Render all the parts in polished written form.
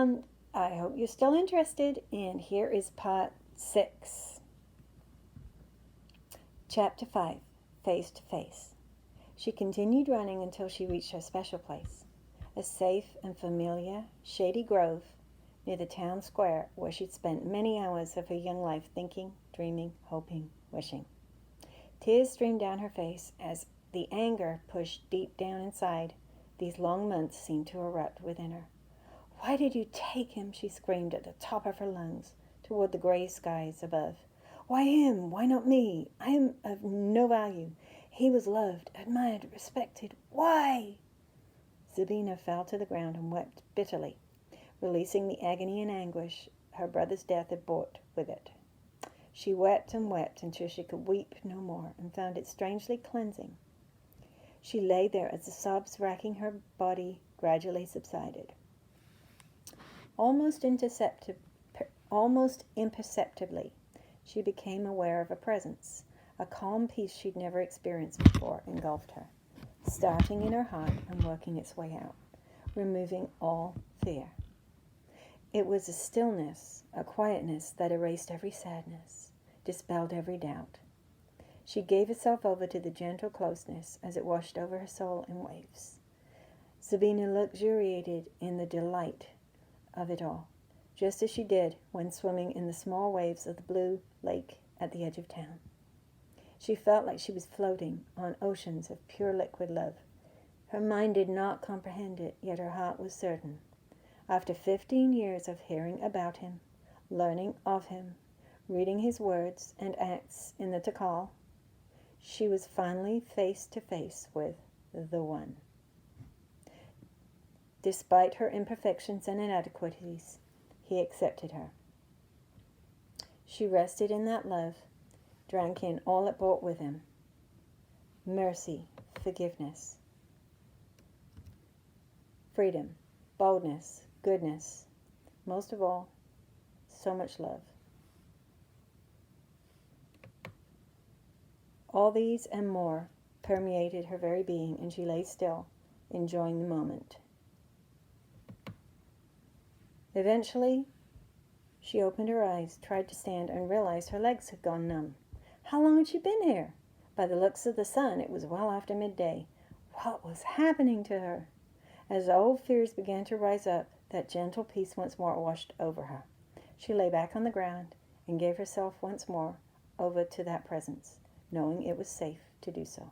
I hope you're still interested, and here is part 6. Chapter 5, Face to Face. She continued running until she reached her special place, a safe and familiar shady grove near the town square where she'd spent many hours of her young life thinking, dreaming, hoping, wishing. Tears streamed down her face as the anger pushed deep down inside. These long months seemed to erupt within her. "Why did you take him?" she screamed at the top of her lungs toward the gray skies above. "Why him? Why not me? I am of no value. He was loved, admired, respected. Why?" Zabina fell to the ground and wept bitterly, releasing the agony and anguish her brother's death had brought with it. She wept and wept until she could weep no more, and found it strangely cleansing. She lay there as the sobs racking her body gradually subsided. Almost imperceptibly, she became aware of a presence. A calm peace she'd never experienced before engulfed her, starting in her heart and working its way out, removing all fear. It was a stillness, a quietness that erased every sadness, dispelled every doubt. She gave herself over to the gentle closeness as it washed over her soul in waves. Zabina luxuriated in the delight of it all, just as she did when swimming in the small waves of the blue lake at the edge of town. She felt like she was floating on oceans of pure liquid love. Her mind did not comprehend it, yet her heart was certain. After 15 years of hearing about him, learning of him, reading his words and acts in the Tikal, she was finally face to face with the one. Despite her imperfections and inadequacies, he accepted her. She rested in that love, drank in all it brought with him. Mercy, forgiveness, freedom, boldness, goodness, most of all, so much love. All these and more permeated her very being, and she lay still, enjoying the moment. Eventually, she opened her eyes, tried to stand, and realized her legs had gone numb. How long had she been here? By the looks of the sun, it was well after midday. What was happening to her? As old fears began to rise up, that gentle peace once more washed over her. She lay back on the ground and gave herself once more over to that presence, knowing it was safe to do so.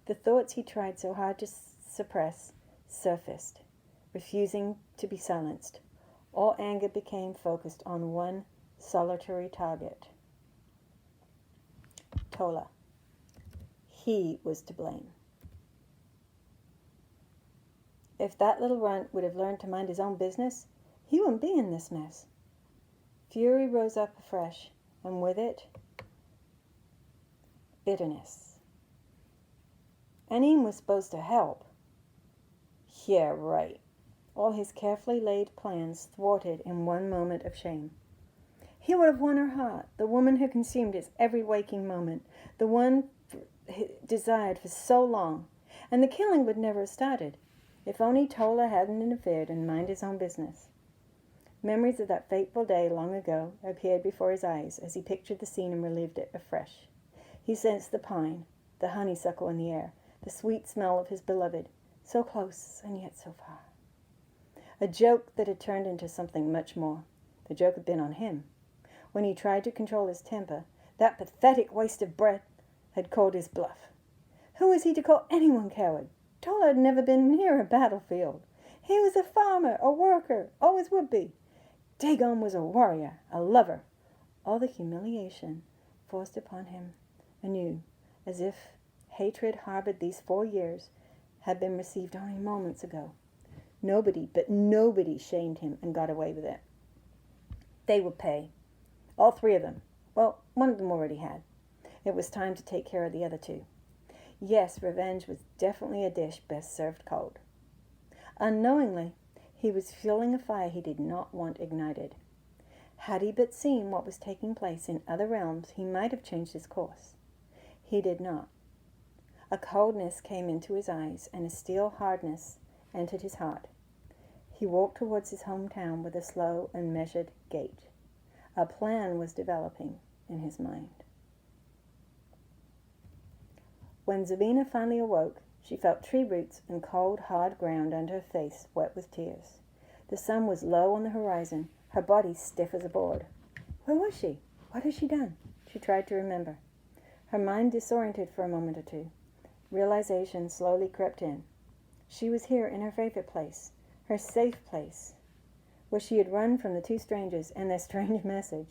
The thoughts he tried so hard to suppress surfaced, refusing to be silenced. All anger became focused on one solitary target. Tola. He was to blame. If that little runt would have learned to mind his own business, he wouldn't be in this mess. Fury rose up afresh, and with it, bitterness. Anim was supposed to help. Yeah, right. All his carefully laid plans thwarted in one moment of shame. He would have won her heart, the woman who consumed his every waking moment, the one he desired for so long, and the killing would never have started, if only Tola hadn't interfered and minded his own business. Memories of that fateful day long ago appeared before his eyes as he pictured the scene and relived it afresh. He sensed the pine, the honeysuckle in the air, the sweet smell of his beloved, so close and yet so far. A joke that had turned into something much more. The joke had been on him. When he tried to control his temper, that pathetic waste of breath had called his bluff. Who was he to call anyone coward? Tola had never been near a battlefield. He was a farmer, a worker, always would be. Dagon was a warrior, a lover. All the humiliation forced upon him anew, as if hatred harbored these 4 years had been received only moments ago. Nobody shamed him and got away with it. They would pay. All 3 of them. Well, one of them already had. It was time to take care of the other 2. Yes, revenge was definitely a dish best served cold. Unknowingly, he was fueling a fire he did not want ignited. Had he but seen what was taking place in other realms, he might have changed his course. He did not. A coldness came into his eyes and a steel hardness entered his heart. He walked towards his hometown with a slow and measured gait. A plan was developing in his mind. When Zabina finally awoke, she felt tree roots and cold, hard ground under her face, wet with tears. The sun was low on the horizon, her body stiff as a board. Where was she? What had she done? She tried to remember. Her mind disoriented for a moment or two. Realization slowly crept in. She was here in her favorite place, her safe place, where she had run from the two strangers and their strange message.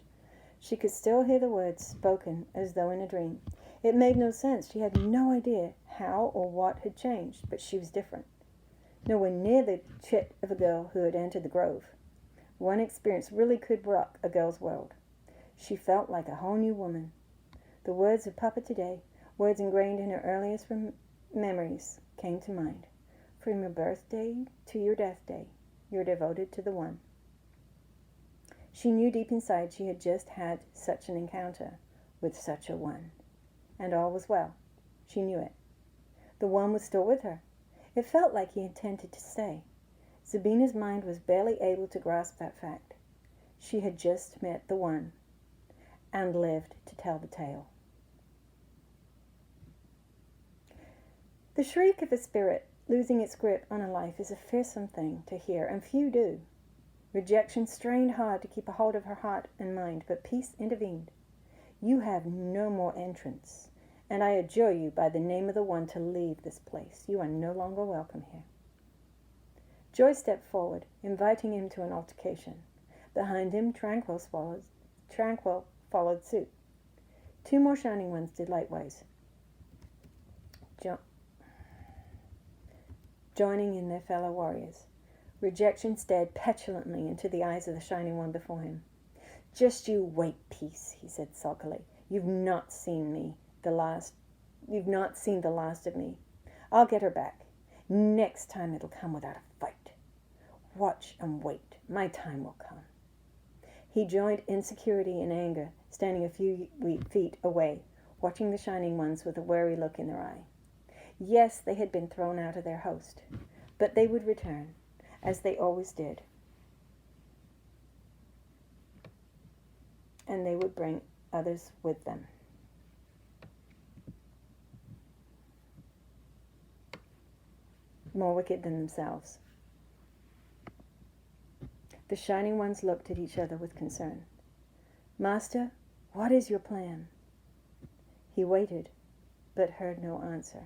She could still hear the words spoken as though in a dream. It made no sense. She had no idea how or what had changed, but she was different. Nowhere near the chit of a girl who had entered the grove. One experience really could rock a girl's world. She felt like a whole new woman. The words of Papa today, words ingrained in her earliest memories, came to mind. From your birthday to your death day, you're devoted to the one. She knew deep inside she had just had such an encounter with such a one. And all was well. She knew it. The one was still with her. It felt like he intended to stay. Zabina's mind was barely able to grasp that fact. She had just met the one and lived to tell the tale. The shriek of a spirit losing its grip on a life is a fearsome thing to hear, and few do. Rejection strained hard to keep a hold of her heart and mind, but peace intervened. You have no more entrance, and I adjure you by the name of the one to leave this place. You are no longer welcome here. Joy stepped forward, inviting him to an altercation. Behind him, Tranquil followed suit. Two more Shining Ones did likewise, joining in their fellow warriors. Rejection stared petulantly into the eyes of the Shining One before him. Just you wait, Peace, he said sulkily. You've not seen the last of me. I'll get her back. Next time it'll come without a fight. Watch and wait. My time will come. He joined insecurity and anger, standing a few feet away, watching the Shining Ones with a wary look in their eye. Yes, they had been thrown out of their host, but they would return, as they always did. And they would bring others with them. More wicked than themselves. The Shining Ones looked at each other with concern. Master, what is your plan? He waited, but heard no answer.